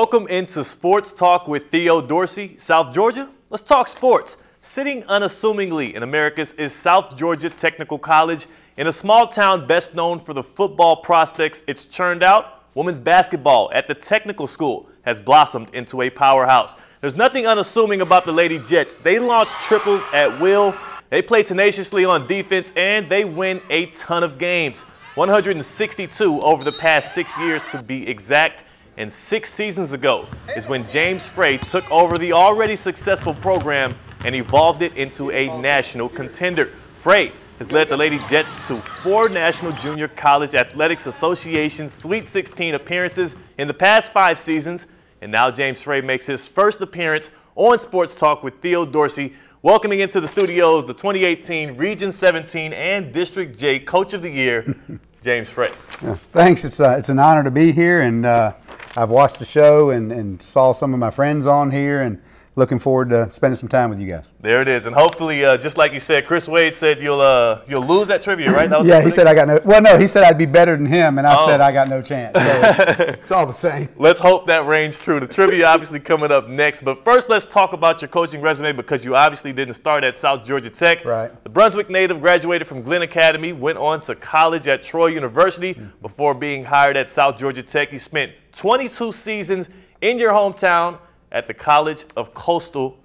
Welcome into Sports Talk with Theo Dorsey. South Georgia, let's talk sports. Sitting unassumingly in Americus is South Georgia Technical College. In a small town best known for the football prospects it's churned out, women's basketball at the technical school has blossomed into a powerhouse. There's nothing unassuming about the Lady Jets. They launch triples at will, they play tenaciously on defense, and they win a ton of games. 162 over the past 6 years to be exact. And 6 seasons ago is when James Frey took over the already successful program and evolved it into a national contender. Frey has led the Lady Jets to 4 National Junior College Athletics Association Sweet 16 appearances in the past 5 seasons. And now James Frey makes his first appearance on Sports Talk with Theo Dorsey, welcoming into the studios the 2018 Region 17 and District J Coach of the Year, James Frey. Yeah, thanks. It's an honor to be here, and I've watched the show and saw some of my friends on here, and looking forward to spending some time with you guys. There it is, and hopefully, just like you said, Chris Wade said you'll lose that trivia, right? That was yeah, he said I got no. Well, no, he said I'd be better than him, and I said I got no chance. So it's all the same. Let's hope that reigns true. The trivia obviously coming up next, but first, let's talk about your coaching resume because you obviously didn't start at South Georgia Tech. Right. The Brunswick native graduated from Glenn Academy, went on to college at Troy University before being hired at South Georgia Tech. You spent 22 seasons in your hometown at the College of Coastal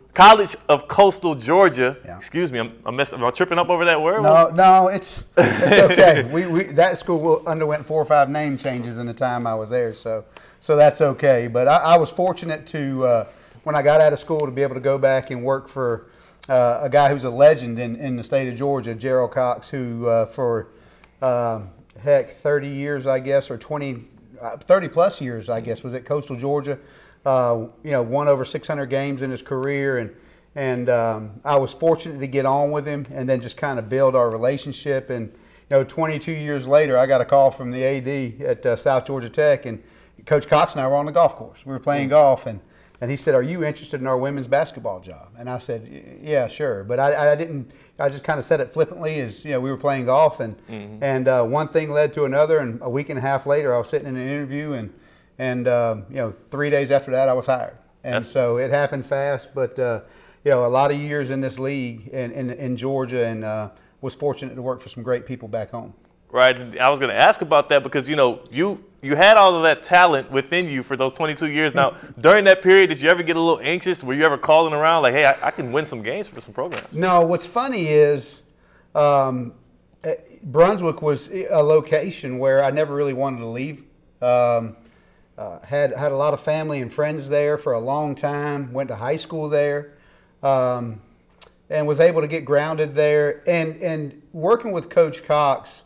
Georgia. Yeah. Excuse me, am I tripping up over that word? No, it's okay. That school underwent 4 or 5 name changes in the time I was there, so that's okay. But I was fortunate to when I got out of school to be able to go back and work for a guy who's a legend in the state of Georgia, Gerald Cox, who for 30 years, I guess, or 30 plus years, I guess, was at Coastal Georgia. Won over 600 games in his career, and I was fortunate to get on with him and then just kind of build our relationship. And 22 years later, I got a call from the AD at South Georgia Tech, and Coach Cox and I were on the golf course. We were playing golf, and he said, "Are you interested in our women's basketball job?" And I said, "Yeah, sure." But I didn't. I just kind of said it flippantly, as we were playing golf, and one thing led to another. And a week and a half later, I was sitting in an interview, and 3 days after that, I was hired. And so it happened fast. But a lot of years in this league in Georgia, and was fortunate to work for some great people back home. Right. And I was going to ask about that because you had all of that talent within you for those 22 years. Now, during that period, did you ever get a little anxious? Were you ever calling around like, "Hey, I can win some games for some programs"? No. What's funny is Brunswick was a location where I never really wanted to leave. Had a lot of family and friends there for a long time. Went to high school there, and was able to get grounded there. And working with Coach Cox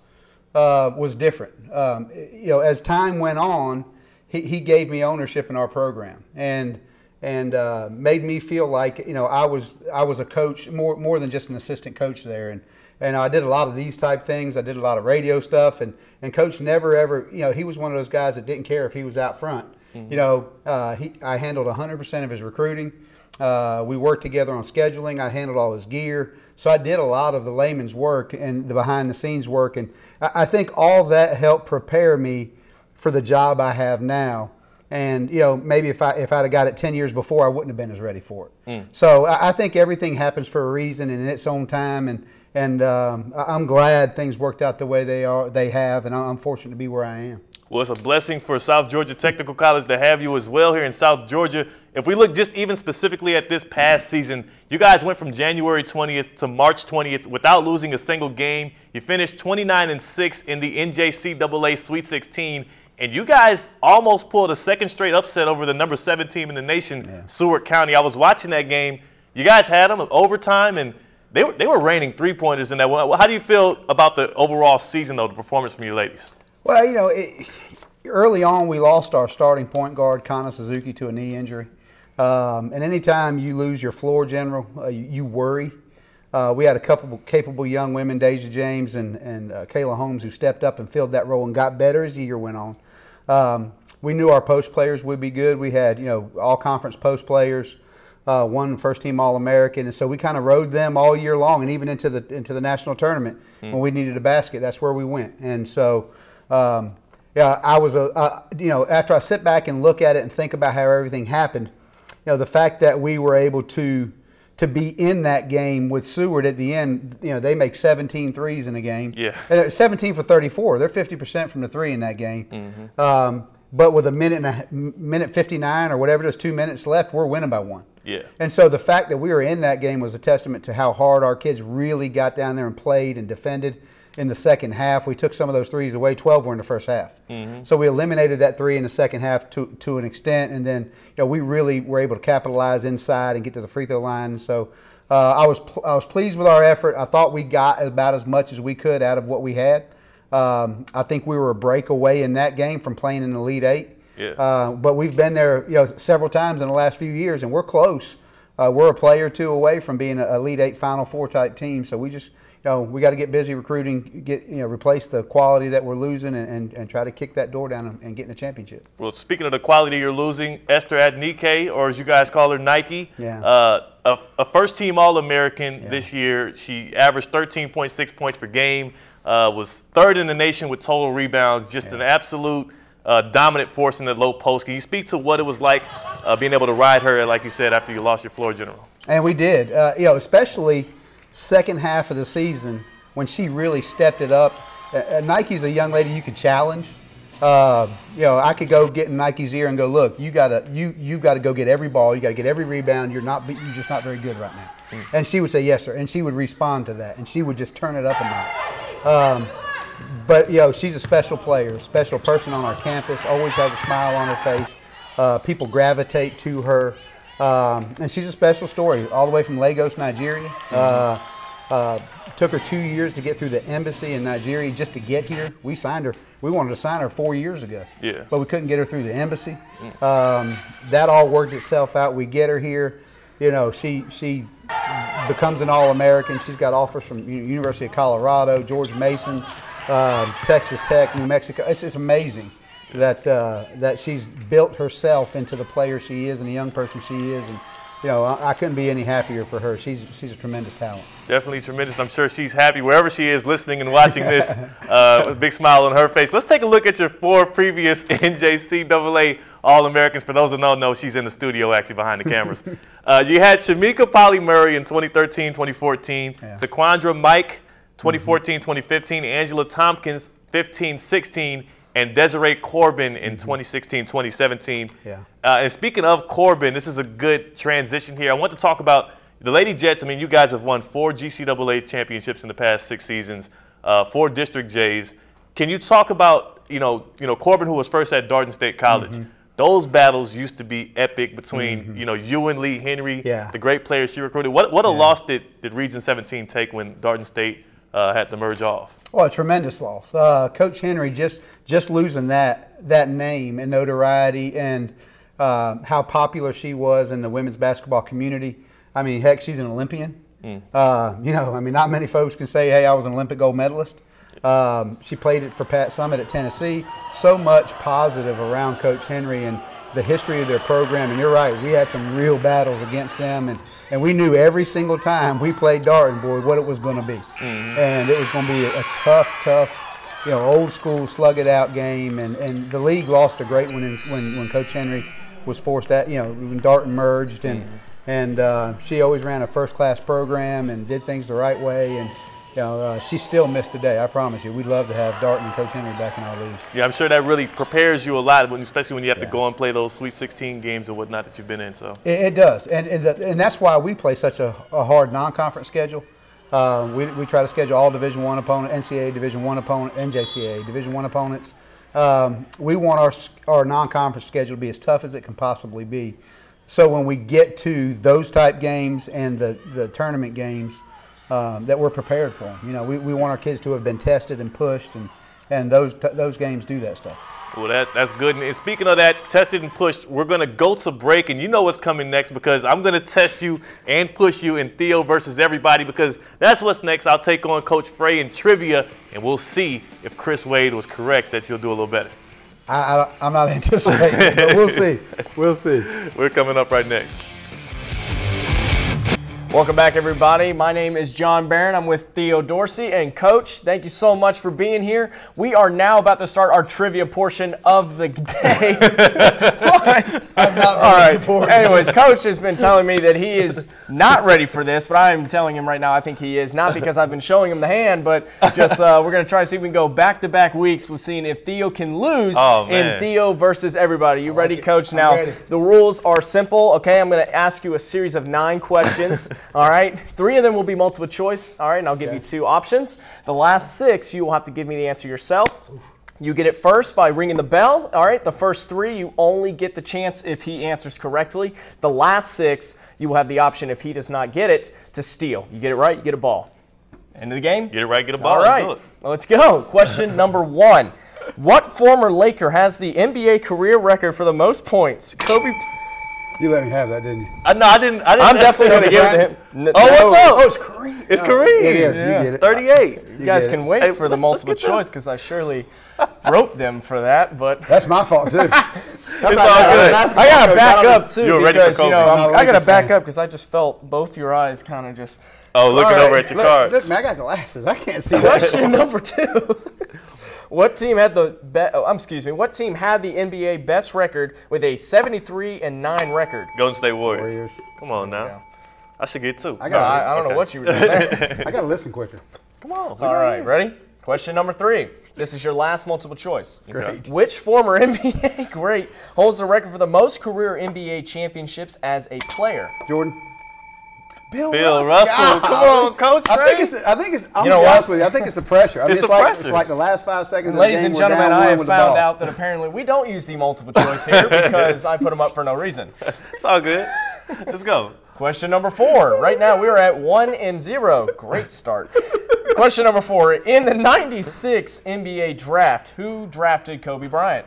was different. As time went on, he gave me ownership in our program, and made me feel like I was a coach, more than just an assistant coach there. And I did a lot of these type things. I did a lot of radio stuff, and Coach never ever, he was one of those guys that didn't care if he was out front. I handled 100% of his recruiting. We worked together on scheduling. I handled all his gear. So I did a lot of the layman's work and the behind the scenes work. And I think all that helped prepare me for the job I have now. And maybe if I'd have got it 10 years before, I wouldn't have been as ready for it. So I think everything happens for a reason and in its own time. And I'm glad things worked out the way they have, and I'm fortunate to be where I am. Well, it's a blessing for South Georgia Technical College to have you as well here in South Georgia. If we look just even specifically at this past season, you guys went from January 20th to March 20th without losing a single game. You finished 29-6 in the NJCAA Sweet 16, and you guys almost pulled a second straight upset over the number 7 team in the nation, Seward County. I was watching that game. You guys had them in overtime, and they were raining three-pointers in that one. How do you feel about the overall season, though, the performance from your ladies? Well, early on we lost our starting point guard, Kana Suzuki, to a knee injury. And anytime you lose your floor general, you worry. We had a couple capable young women, Deja James and Kayla Holmes, who stepped up and filled that role and got better as the year went on. We knew our post players would be good. We had, all-conference post players. One first-team All-American, and so we kind of rode them all year long, and even into the national tournament when we needed a basket. That's where we went, and so yeah, I was after I sit back and look at it and think about how everything happened, the fact that we were able to be in that game with Seward at the end, they make 17 threes in a game. Yeah. 17 for 34. They're 50% from the three in that game. But with a minute 59 or whatever, there's 2 minutes left, we're winning by 1. Yeah. And so the fact that we were in that game was a testament to how hard our kids really got down there and played and defended in the second half. We took some of those threes away. 12 were in the first half. So we eliminated that three in the second half to an extent. And then, we really were able to capitalize inside and get to the free throw line. So I was pleased with our effort. I thought we got about as much as we could out of what we had. I think we were a break away in that game from playing in the Elite Eight. Yeah. But we've been there, several times in the last few years, and we're close. We're a player or two away from being an Elite Eight Final Four type team. So we just, we got to get busy recruiting, replace the quality that we're losing, and try to kick that door down and get in the championship. Well, speaking of the quality you're losing, Esther Adnike, or as you guys call her, Nike, a first-team All-American this year. She averaged 13.6 points per game, was third in the nation with total rebounds, just an absolute dominant force in the low post. Can you speak to what it was like being able to ride her, like you said, after you lost your floor general? And we did, especially second half of the season when she really stepped it up. Nike's a young lady you could challenge. I could go get in Nike's ear and go, look, you gotta go get every ball, you gotta get every rebound. You're just not very good right now. And she would say yes, sir, and she would respond to that, and she would just turn it up a notch. But she's a special player, special person on our campus. Always has a smile on her face. People gravitate to her, and she's a special story. All the way from Lagos, Nigeria. Took her 2 years to get through the embassy in Nigeria just to get here. We signed her. We wanted to sign her 4 years ago, but we couldn't get her through the embassy. That all worked itself out. We get her here. She becomes an All-American. She's got offers from University of Colorado, George Mason, Texas Tech, New Mexico. It's amazing that she's built herself into the player she is and the young person she is. And I couldn't be any happier for her. She's a tremendous talent. Definitely tremendous. I'm sure she's happy wherever she is listening and watching this with a big smile on her face. Let's take a look at your 4 previous NJCAA All-Americans. For those who don't know, she's in the studio actually behind the cameras. You had Shamika Polly Murray in 2013, 2014, Zaquandra Mike, 2014, 2015, Angela Tompkins, 15, 16, and Desiree Corbin in 2016, 2017. And speaking of Corbin, this is a good transition here. I want to talk about the Lady Jets. I mean, you guys have won 4 GCAA championships in the past 6 seasons, 4 District J's. Can you talk about, Corbin, who was first at Darden State College? Those battles used to be epic between, you and Lee Henry, the great players she recruited. What a loss did Region 17 take when Darden State had to merge off? Well, a tremendous loss. Coach Henry just losing that name and notoriety and how popular she was in the women's basketball community. I mean, heck, she's an Olympian. Not many folks can say, hey, I was an Olympic gold medalist. She played it for Pat Summitt at Tennessee. So much positive around Coach Henry and the history of their program. And you're right, we had some real battles against them. And we knew every single time we played Darden, boy, what it was going to be. And it was going to be a tough, old school slug it out game. And the league lost a great one when Coach Henry was forced out, when Darden merged. And she always ran a first-class program and did things the right way. And she's still missed today, I promise you. We'd love to have Darden and Coach Henry back in our league. Yeah, I'm sure that really prepares you a lot, especially when you have to go and play those Sweet 16 games and whatnot that you've been in. So it does, and that's why we play such a hard non-conference schedule. We try to schedule all Division I opponents, NCAA Division I opponent, NJCAA Division I opponents. We want our non-conference schedule to be as tough as it can possibly be. So when we get to those type games and the tournament games, that we're prepared for them. We want our kids to have been tested and pushed, and those games do that stuff. Well, that's good. And speaking of that, tested and pushed, we're going to go to break, and you know what's coming next because I'm going to test you and push you in Theo versus everybody because that's what's next. I'll take on Coach Frey in trivia, and we'll see if Chris Wade was correct that you'll do a little better. I'm not anticipating it, but we'll see. We'll see. We're coming up right next. Welcome back, everybody. My name is John Barron. I'm with Theo Dorsey. And Coach, thank you so much for being here. We are now about to start our trivia portion of the day. All right. Anyways, Coach has been telling me that he is not ready for this, but I am telling him right now I think he is. Not because I've been showing him the hand, but just we're going to try to see if we can go back-to-back weeks with seeing if Theo can lose in Theo versus everybody. You ready, Coach? Now, the rules are simple. Okay, I'm going to ask you a series of 9 questions. All right, 3 of them will be multiple choice. All right, and I'll give you 2 options. The last 6, you will have to give me the answer yourself. You get it first by ringing the bell. All right, the first 3, you only get the chance if he answers correctly. The last 6, you will have the option, if he does not get it, to steal. You get it right, you get a ball. End of the game? Get it right, get a ball. All right, let's go. Question number 1. What former Laker has the NBA career record for the most points? Kobe. You let me have that, didn't you? No, I didn't. I'm definitely going to give it to him. Oh, what's up? Oh, it's Kareem. It's Kareem. It is. You get it. 38. You guys can wait for the multiple choice because I surely wrote them for that. But that's my fault too. It's all good. I got to back up too because I got to back up because I just felt both your eyes kind of just. Oh, looking over at your cards. Look, man, I got glasses. I can't see. Question number 2. What team had the What team had the NBA best record with a 73-9 record? Golden State Warriors. Come on now. Yeah. I should get 2. I don't know what you were doing there. I got to listen quicker. Come on. All right, ready? Question number 3. This is your last multiple choice. Great. Which former NBA great holds the record for the most career NBA championships as a player? Jordan. Bill Russell. Come on, Coach. I think it's. I'm gonna be honest with you. I think it's the pressure. I mean, it's like the last 5 seconds. Ladies and gentlemen, I have found out that apparently we don't use the multiple choice here because I put them up for no reason. It's all good. Let's go. Question number 4. Right now we are at 1-0. Great start. Question number 4. In the '96 NBA draft, who drafted Kobe Bryant?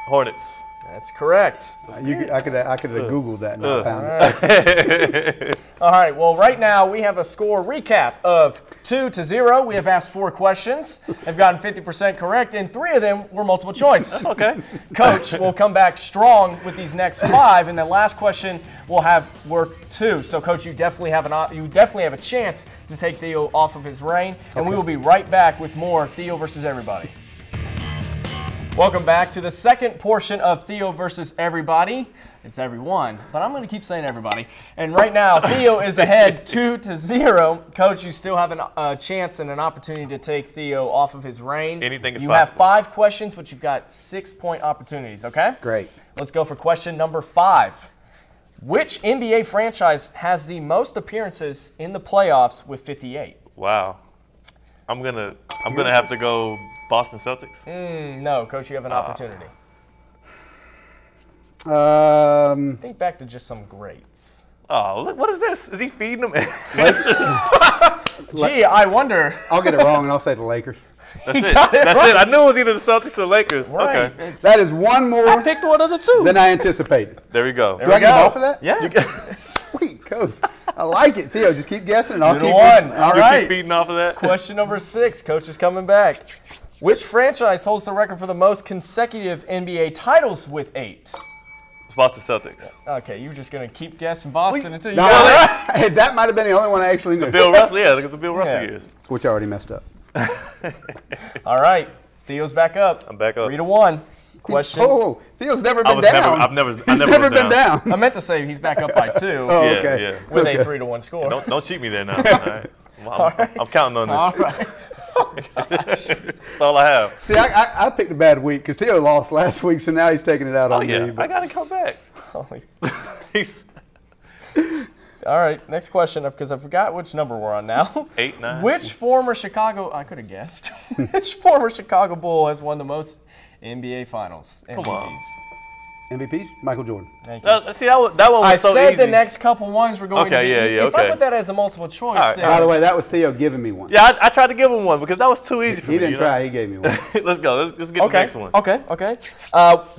Hornets. That's correct. I could have Googled that and I found it. All right. Well, right now we have a score recap of 2-0. We have asked 4 questions, have gotten 50% correct, and 3 of them were multiple choice. Okay. Coach will come back strong with these next 5, and the last question will have worth 2. So, Coach, you definitely have a chance to take Theo off of his reign, and we will be right back with more Theo versus everybody. Welcome back to the second portion of Theo versus everybody. It's everyone, but I'm going to keep saying everybody. And right now, Theo is ahead 2-0. Coach, you still have a chance and an opportunity to take Theo off of his reign. Anything is possible. You have 5 questions, but you've got 6-point opportunities, okay? Great. Let's go for question number 5. Which NBA franchise has the most appearances in the playoffs with 58? Wow. I'm gonna have to go Boston Celtics. No, Coach, you have an opportunity. Think back to just some greats. Oh, look, what is this? Is he feeding them? Gee, I wonder. I'll get it wrong and I'll say the Lakers. That's it. That's it. I knew it was either the Celtics or the Lakers. Right. Okay. That is one more. I picked one of the 2 than I anticipated. There we go. Do I get a ball for that? Yeah. Sweet, Coach. I like it, Theo. Just keep guessing and I'll keep 1. All right. Keep feeding off of that. Question number 6. Coach is coming back. Which franchise holds the record for the most consecutive NBA titles with 8? It's Boston Celtics. Okay, you're just going to keep guessing Boston until you No, got it right. hey, that might have been the only one I actually knew. Bill Russell, yeah, look at the Bill Russell years. Which I already messed up. All right, Theo's back up. I'm back up. 3-1. Question. Oh, Theo's never been down. I've never been down. I meant to say he's back up by 2. Oh, okay. Yeah. With a 3-1 score. Don't cheat me there now. All right. I'm counting on this. All right. Oh, gosh. That's all I have. See, I picked a bad week because Theo lost last week, so now he's taking it out on me. I got to come back. All right, next question, because I forgot which number we're on now. 8, 9. Which former Chicago, I could have guessed, which former Chicago Bull has won the most NBA Finals MVPs? Come on. MVPs? Michael Jordan. Thank you. See, that one was so easy. I said the next couple ones were going to be. If I put that as a multiple choice, then. By the way, that was Theo giving me one. Yeah, I tried to give him one because that was too easy for me. He didn't try. He gave me one. Let's go. Let's get the next one. Okay.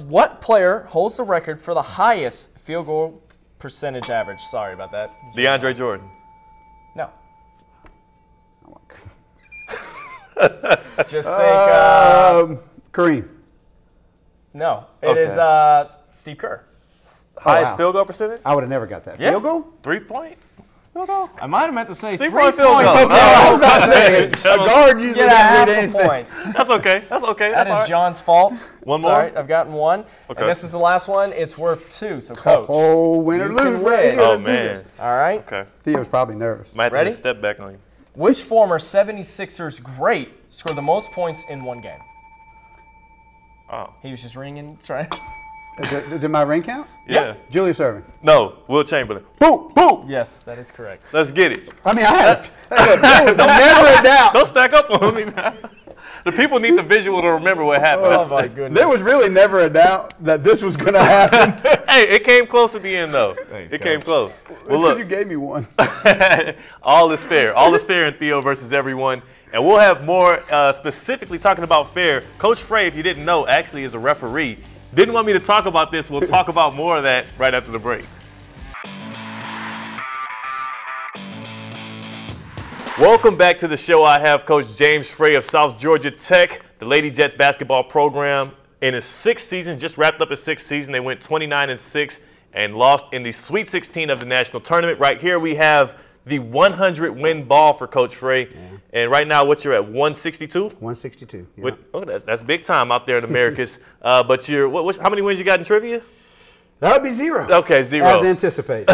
What player holds the record for the highest field goal percentage average? Sorry about that. DeAndre Jordan. No. Just think. Kareem. No, it is Steve Kerr. Highest field goal percentage? I would have never got that. Yeah. Field goal? 3-point? I might have meant to say 3-point 3-point field goal. field goal. I was about to say, a guard usually Get a doesn't half read a anything. point. That's okay. That's okay. That That's all is right. John's fault. One It's more? all right, I've gotten one. Okay. And this is the last one. It's worth 2, so Coach. Oh, win or You can lose. win. Right here. Oh, Let's do man. this. All right. Okay. Theo's probably nervous. Might have Ready? to step back on you. Which former 76ers great scored the most points in one game? Oh. He was just ringing, trying. Did my ring count? Yeah. Julius Erving. No, Will Chamberlain. Boom, boom. Yes, that is correct. Let's get it. I mean, I have. There was never a doubt. Don't stack up on me now. The people need the visual to remember what happened. Oh my goodness. There was really never a doubt that this was going to happen. Hey, it came close at the end, though. Thanks, It came Coach. close. It's Well, because you look, gave me one. all is fair. All is fair in Theo versus everyone. And we'll have more specifically talking about fair. Coach Frey, if you didn't know, actually is a referee. Didn't want me to talk about this. We'll talk about more of that right after the break. Welcome back to the show. I have Coach James Frey of South Georgia Tech, the Lady Jets basketball program. In his 6th season, just wrapped up his 6th season, they went 29-6 and lost in the Sweet 16 of the national tournament. Right here we have the 100-win ball for Coach Frey. Yeah. And right now, what you're at, 162? 162. Yeah. That's big time out there in Americas. But you're how many wins you got in trivia? That would be 0. Okay, 0. As anticipated.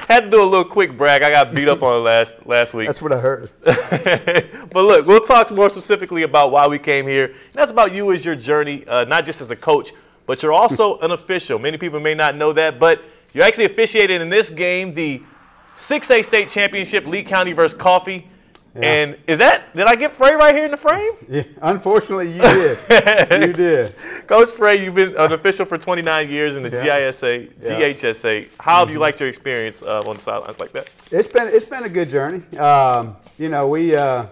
Had to do a little quick brag. I got beat up on it last week. That's what I heard. But look, we'll talk more specifically about why we came here. And that's about you as your journey, not just as a coach, but you're also an official. Many people may not know that, but you actually officiated in this game the 6A state championship, Lee County versus Coffee. Yeah. And did I get Frey right here in the frame? Yeah, unfortunately, you did. You did. Coach Frey, you've been an official for 29 years in the GISA, GHSA. How have you liked your experience on the sidelines like that? It's been a good journey. You know, a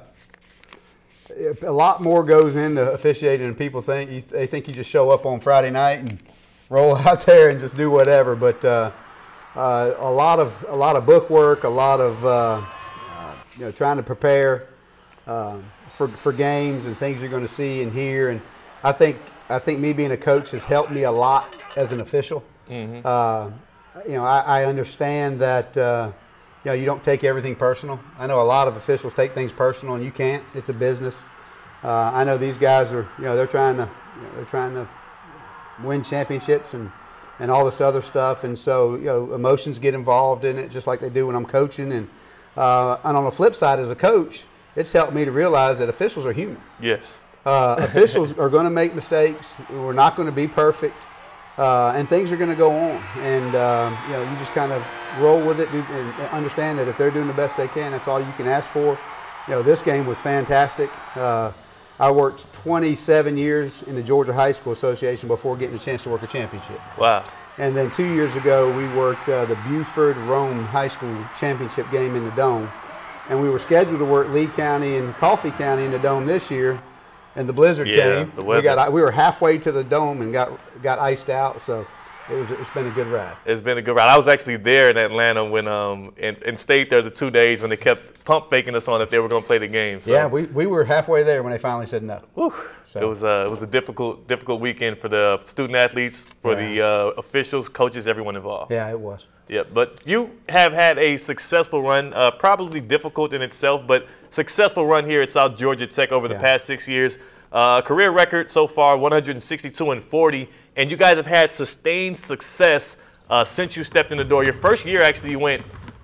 lot more goes into officiating than people think. They think you just show up on Friday night and roll out there and just do whatever. But a lot of book work, a lot of trying to prepare for games and things you're going to see and hear. And I think me being a coach has helped me a lot as an official. Mm-hmm. I understand that you don't take everything personal. I know a lot of officials take things personal, and you can't. It's a business. I know these guys are they're trying to win championships and all this other stuff, and so emotions get involved in it just like they do when I'm coaching. And on the flip side, as a coach, it's helped me to realize that officials are human. Yes. Officials are going to make mistakes. We're not going to be perfect, and things are going to go on. And you just kind of roll with it and understand that if they're doing the best they can, that's all you can ask for. This game was fantastic. I worked 27 years in the Georgia High School Association before getting a chance to work a championship. Wow. And then 2 years ago, we worked the Buford-Rome High School championship game in the Dome. And we were scheduled to work Lee County and Coffee County in the Dome this year, and the blizzard came. The weather. We were halfway to the Dome and got iced out, so it's been a good ride. It's been a good ride. I was actually there in Atlanta when and stayed there the 2 days when they kept pump faking us on if they were going to play the game. So. Yeah, we were halfway there when they finally said no. Whew. So. It was a difficult weekend for the student athletes, for the officials, coaches, everyone involved. Yeah, it was. Yeah, but you have had a successful run, probably difficult in itself, but successful run here at South Georgia Tech over the past 6 years. Career record so far, 162-40, and you guys have had sustained success since you stepped in the door. Your first year, actually, you went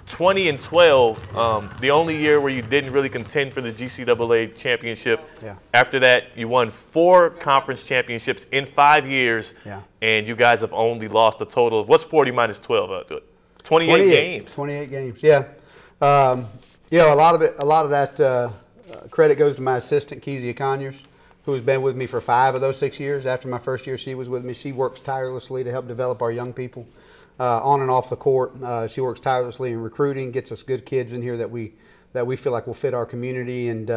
20-12, the only year where you didn't really contend for the GCAA championship. Yeah. After that, you won 4 conference championships in 5 years, and you guys have only lost a total of, what's 40 minus 12? 28 games. 28 games, yeah. A lot of that credit goes to my assistant, Kezia Conyers, who has been with me for 5 of those 6 years. After my first year, she was with me. She works tirelessly to help develop our young people on and off the court. She works tirelessly in recruiting, gets us good kids in here that we feel like will fit our community. And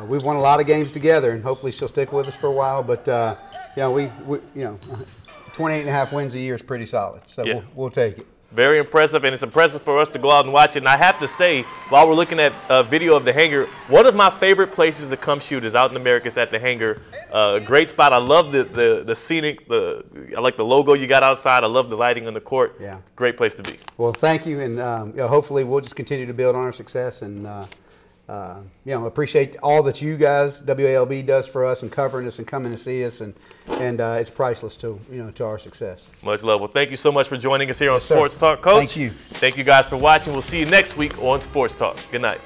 we've won a lot of games together, and hopefully she'll stick with us for a while. But 28.5 wins a year is pretty solid, so we'll take it. Very impressive, and it's impressive for us to go out and watch it. And I have to say, while we're looking at a video of the hangar, one of my favorite places to come shoot is out in Americus at the hangar. A great spot. I love the scenic. I like the logo you got outside. I love the lighting on the court. Yeah. Great place to be. Well, thank you, and hopefully we'll just continue to build on our success, and appreciate all that you guys, WALB, does for us and covering us and coming to see us, and it's priceless to our success. Much love. Well, thank you so much for joining us here on Yes, sir. Sports Talk, Coach. Thank you. Thank you guys for watching. We'll see you next week on Sports Talk. Good night.